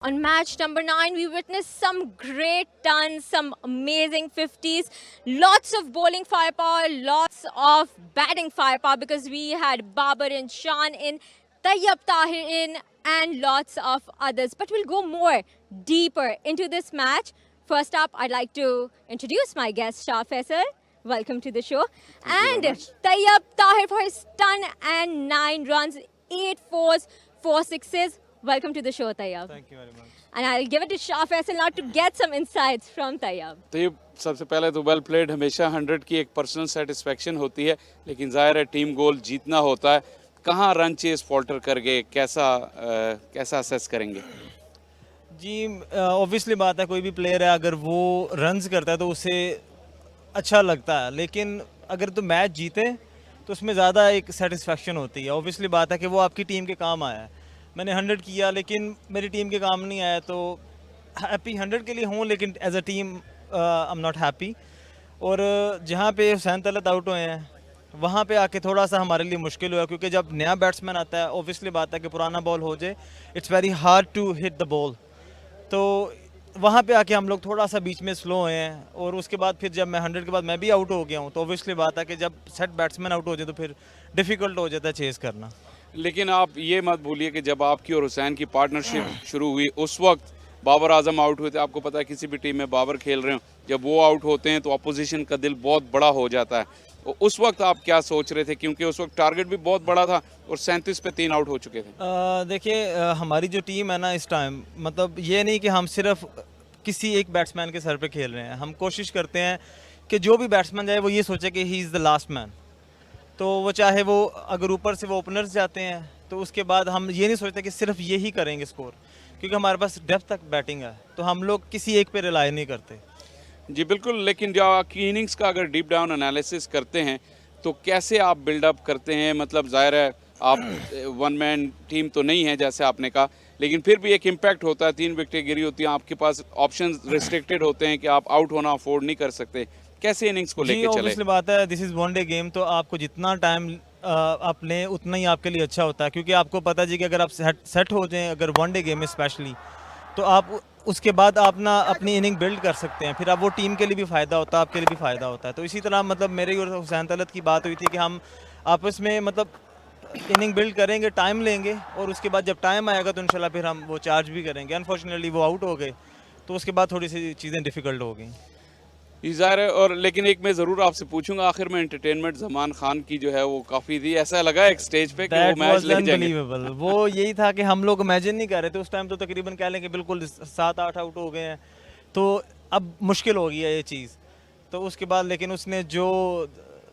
On match number 9, we witnessed some great tons, some amazing 50s, lots of bowling firepower, lots of batting firepower because we had Babar in, Shan in, Tayyab Tahir in, and lots of others. But we'll go more deeper into this match. First up, I'd like to introduce my guest, Shah Faisal. Welcome to the show. And Tayyab Tahir for his ton and 9 runs, 8 fours, 4 sixes. Welcome to the show, Tayyab. Thank you very much. And I'll give it to Shah Faisal now to get some insights from Tayyab. Tayyab सबसे पहले तो well played हमेशा 100 की एक personal satisfaction होती है, लेकिन जाहिर है टीम गोल जीतना होता है. कहाँ रन चेस फॉल्टर कर गए, कैसा असेस करेंगे? जी ऑब्वियसली बात है, कोई भी प्लेयर है अगर वो रन्स करता है तो उसे अच्छा लगता है, लेकिन अगर तो मैच जीते तो उसमें ज़्यादा एक सेटिस्फेक्शन होती है. ऑब्वियसली बात है कि वो आपकी टीम के काम आया है. मैंने 100 किया लेकिन मेरी टीम के काम नहीं आया, तो हैप्पी 100 के लिए हूँ लेकिन as a team I am not happy. और जहाँ पे हुसैन तलत आउट हुए हैं वहाँ पे आके थोड़ा सा हमारे लिए मुश्किल हुआ, क्योंकि जब नया बैट्समैन आता है ऑब्वियसली बात है कि पुराना बॉल हो जाए it's very hard to hit the ball. तो वहाँ पे आके हम लोग थोड़ा सा बीच में स्लो हुए हैं. और उसके बाद फिर जब मैं 100 के बाद मैं भी आउट हो गया हूँ, तो ऑब्वियसली बात है कि जब सेट बैट्समैन आउट हो जाए तो फिर डिफ़िकल्ट हो जाता है चेस करना. लेकिन आप ये मत भूलिए कि जब आपकी और हुसैन की पार्टनरशिप शुरू हुई उस वक्त बाबर आजम आउट हुए थे. आपको पता है किसी भी टीम में बाबर खेल रहे हो, जब वो आउट होते हैं तो अपोजिशन का दिल बहुत बड़ा हो जाता है. तो उस वक्त आप क्या सोच रहे थे, क्योंकि उस वक्त टारगेट भी बहुत बड़ा था और 37 पे 3 आउट हो चुके थे? देखिए हमारी जो टीम है ना इस टाइम, मतलब ये नहीं कि हम सिर्फ किसी एक बैट्समैन के सर पे खेल रहे हैं. हम कोशिश करते हैं कि जो भी बैट्समैन जाए वो ये सोचे कि he is the last man. तो वो चाहे वो अगर ऊपर से वो ओपनर्स जाते हैं तो उसके बाद हम ये नहीं सोचते कि सिर्फ ये ही करेंगे स्कोर, क्योंकि हमारे पास डेप्थ तक बैटिंग है, तो हम लोग किसी एक पे रिलाई नहीं करते. जी बिल्कुल. लेकिन जो आपकी इनिंग्स का अगर डीप डाउन एनालिसिस करते हैं तो कैसे आप बिल्डअप करते हैं? मतलब जाहिर है आप वन मैन टीम तो नहीं है जैसे आपने कहा, लेकिन फिर भी एक इम्पैक्ट होता है. 3 विकेटें गिरी होती हैं, आपके पास ऑप्शंस रिस्ट्रिक्टेड होते हैं कि आप आउट होना अफोर्ड नहीं कर सकते. कैसे इनिंग्स को लेके चले? ऑब्वियसली बात है, दिस इज़ वनडे गेम, तो आपको जितना टाइम आप लें उतना ही आपके लिए अच्छा होता है. क्योंकि आपको पता जी कि अगर आप सेट हो जाएं अगर वनडे गेम में स्पेशली, तो आप उसके बाद आप ना अपनी इनिंग बिल्ड कर सकते हैं. फिर आप वो टीम के लिए भी फ़ायदा होता है, आपके लिए भी फ़ायदा होता है. तो इसी तरह मतलब मेरी और हुसैन तलत की बात हुई थी कि हम आपस में मतलब इनिंग बिल्ड करेंगे, टाइम लेंगे, और उसके बाद जब टाइम आएगा तो इंशाल्लाह फिर हम वो चार्ज भी करेंगे. अनफॉर्चुनेटली वो आउट हो गए, तो उसके बाद थोड़ी सी चीज़ें डिफ़िकल्ट हो गई. ज़ाहिर है. और लेकिन एक मैं ज़रूर आपसे पूछूंगा, आखिर में एंटरटेनमेंट जमान खान की जो है वो काफ़ी थी. ऐसा लगा एक स्टेज पे कि वो मैच ले जाएंगे? अनबिलीवेबल. वो यही था कि हम लोग इमेजिन नहीं कर रहे थे उस टाइम. तो तकरीबन कह लें कि बिल्कुल 7-8 आउट हो गए हैं, तो अब मुश्किल हो गई है ये चीज़. तो उसके बाद लेकिन उसने जो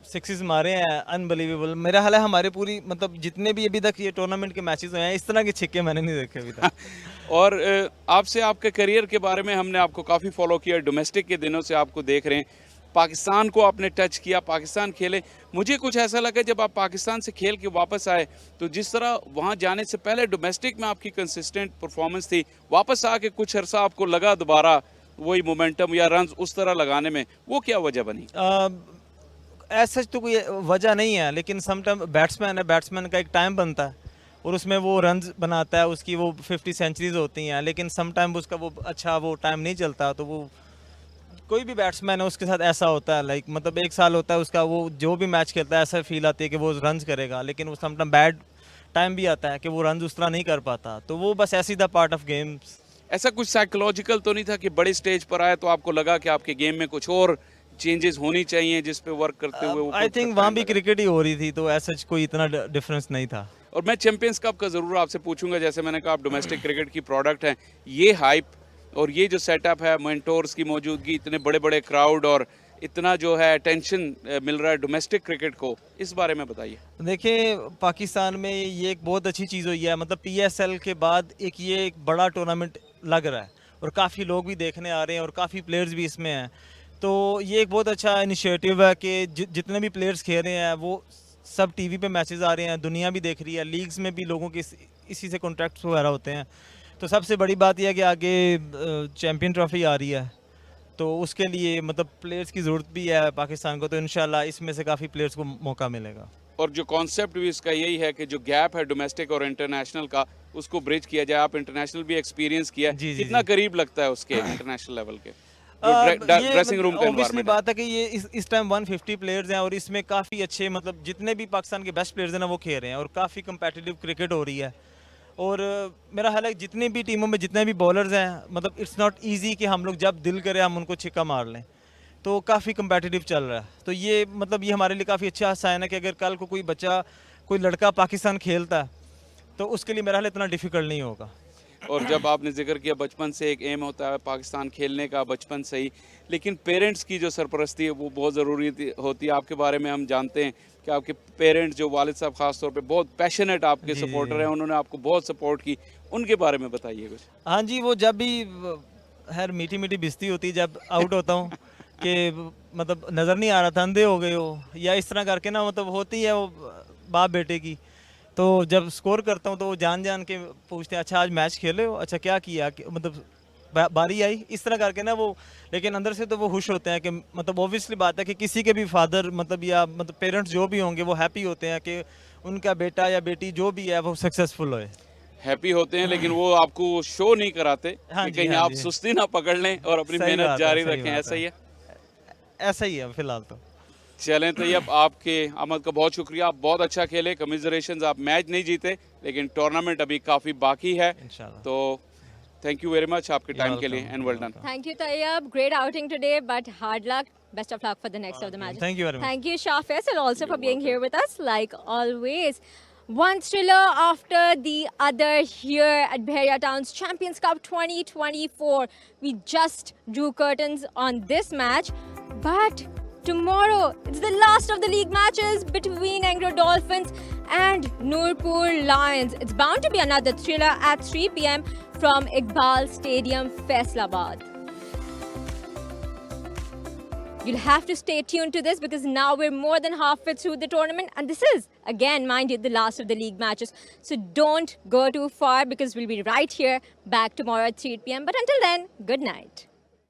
सिक्सेस मारे हैं अनबिलीवेबल. मेरा हाल है हमारे पूरी मतलब जितने भी अभी तक ये टूर्नामेंट के मैचेस हुए हैं इस तरह के छिक्के मैंने नहीं देखे अभी तक. और आपसे आपके करियर के बारे में हमने आपको काफ़ी फॉलो किया, डोमेस्टिक के दिनों से आपको देख रहे हैं. पाकिस्तान को आपने टच किया, पाकिस्तान खेले. मुझे कुछ ऐसा लगा जब आप पाकिस्तान से खेल के वापस आए तो जिस तरह वहाँ जाने से पहले डोमेस्टिक में आपकी कंसिस्टेंट परफॉर्मेंस थी, वापस आके कुछ अरसा आपको लगा दोबारा वही मोमेंटम या रन्स उस तरह लगाने में, वो क्या वजह बनी? ऐसा तो कोई वजह नहीं है, लेकिन समटाइम बैट्समैन है, बैट्समैन का एक टाइम बनता है और उसमें वो रन्स बनाता है, उसकी वो 50 सेंचुरीज होती हैं. लेकिन समटाइम उसका वो अच्छा वो टाइम नहीं चलता. तो वो कोई भी बैट्समैन है उसके साथ ऐसा होता है. लाइक मतलब 1 साल होता है उसका, वो जो भी मैच खेलता है ऐसा फील आती है कि वो रन्स करेगा, लेकिन वो समटाइम बैड टाइम भी आता है कि वो रन्स उस तरह नहीं कर पाता. तो वो बस ऐसी द पार्ट ऑफ गेम्स. ऐसा कुछ साइकोलॉजिकल तो नहीं था कि बड़े स्टेज पर आए तो आपको लगा कि आपके गेम में कुछ और चेंजेस होनी चाहिए जिस पे वर्क करते हुए? आई थिंक वहाँ भी क्रिकेट ही हो रही थी, तो ऐसा कोई इतना डिफरेंस नहीं था. और मैं चैंपियंस कप का ज़रूर आपसे पूछूंगा. जैसे मैंने कहा आप डोमेस्टिक क्रिकेट की प्रोडक्ट हैं, ये हाइप और ये जो सेटअप है, मेंटोर्स की मौजूदगी, इतने बड़े बड़े क्राउड और इतना जो है अटेंशन मिल रहा है डोमेस्टिक क्रिकेट को, इस बारे में बताइए. देखिए पाकिस्तान में ये एक बहुत अच्छी चीज़ हुई है. मतलब PSL के बाद ये एक बड़ा टूर्नामेंट लग रहा है और काफ़ी लोग भी देखने आ रहे हैं और काफ़ी प्लेयर्स भी इसमें हैं. तो ये एक बहुत अच्छा इनिशिएटिव है कि जितने भी प्लेयर्स खेल रहे हैं वो सब टीवी पे मैचेस आ रहे हैं, दुनिया भी देख रही है, लीग्स में भी लोगों के इसी से कॉन्ट्रैक्ट्स वगैरह होते हैं. तो सबसे बड़ी बात यह है कि आगे चैम्पियन ट्रॉफी आ रही है, तो उसके लिए मतलब प्लेयर्स की ज़रूरत भी है पाकिस्तान को. तो इंशाल्लाह इसमें से काफ़ी प्लेयर्स को मौका मिलेगा. और जो कॉन्सेप्ट भी इसका यही है कि जो गैप है डोमेस्टिक और इंटरनेशनल का, उसको ब्रिज किया जाए? आप इंटरनेशनल भी एक्सपीरियंस किया है, जी, जी, कितना जी। करीब लगता है उसके इंटरनेशनल लेवल के ये ड्रेसिंग रूम का ऑब्वियसली एनवायरनमेंट? बात है कि ये इस टाइम 150 प्लेयर्स हैं और इसमें काफ़ी अच्छे मतलब जितने भी पाकिस्तान के बेस्ट प्लेयर्स हैं ना वो खेल रहे हैं और काफ़ी कंपेटिटिव क्रिकेट हो रही है। और मेरा ख्याल है कि जितनी भी टीमों में जितने भी बॉलर्स हैं मतलब इट्स नॉट इजी कि हम लोग जब दिल करे हम उनको छिक्का मार लें, तो काफ़ी कंपेटिटिव चल रहा है। तो ये मतलब ये हमारे लिए काफ़ी अच्छा साइन है कि अगर कल को कोई बच्चा कोई लड़का पाकिस्तान खेलता है तो उसके लिए मेरा ख्याल इतना डिफ़िकल्ट नहीं होगा। और जब आपने जिक्र किया बचपन से एक एम होता है पाकिस्तान खेलने का, बचपन से ही, लेकिन पेरेंट्स की जो सरपरस्ती है वो बहुत ज़रूरी होती है। आपके बारे में हम जानते हैं कि आपके पेरेंट्स जो वालिद साहब ख़ास तौर पे बहुत पैशनेट आपके जी, जी, सपोर्टर जी। हैं, उन्होंने आपको बहुत सपोर्ट की, उनके बारे में बताइए कुछ। हाँ जी, वो जब भी खैर मीठी मीठी बिस्ती होती है जब आउट होता हूँ कि मतलब नज़र नहीं आ रहा था, अंधे हो गए हो या इस तरह करके ना मतलब होती है वो बाप बेटे की। तो जब स्कोर करता हूँ तो वो जान जान के पूछते हैं अच्छा आज मैच खेले हो, अच्छा क्या किया मतलब बारी आई इस तरह करके ना वो। लेकिन अंदर से तो वो खुश होते हैं कि मतलब ऑब्वियसली बात है कि किसी के भी फादर मतलब या मतलब पेरेंट्स जो भी होंगे वो हैप्पी होते हैं कि उनका बेटा या बेटी जो भी है वो सक्सेसफुल होए। हैप्पी होते हैं, लेकिन वो आपको शो नहीं कराते हाँ कि जी, कहीं हाँ आप जी। सुस्ती ना पकड़ लें और अपनी सही मेहनत बात है, जारी सही रखें। बात ऐसा ही है? ऐसा ही है फिलहाल तो। चलें, तो ये अब आपके आमद का बहुत शुक्रिया, आप बहुत अच्छा खेले, कमिजरेशंस, आप मैच नहीं जीते लेकिन टूर्नामेंट अभी काफ़ी बाकी है। इंशाल्लाह। तो थैंक यू वेरी मच आपके You're टाइम के लिए welcome, and you're well done. welcome. Thank you, Tayyab. Great outing today, but hard luck. Best of luck for the next of the matches. Thank you very much. Thank you, Shah Faisal, also for being here with us, like always. One thriller after the other here at Bahria Town's Champions Cup 2024. We just drew curtains on this match, but tomorrow it's the last of the league matches between Anglo Dolphins and Nurpur Lions. It's bound to be another thriller at 3 p.m. from Iqbal Stadium, Faisalabad. You'll have to stay tuned to this because now we're more than halfway through the tournament, and this is, again, mind you, the last of the league matches. So don't go too far because we'll be right here back tomorrow at 3 p.m. But until then, good night.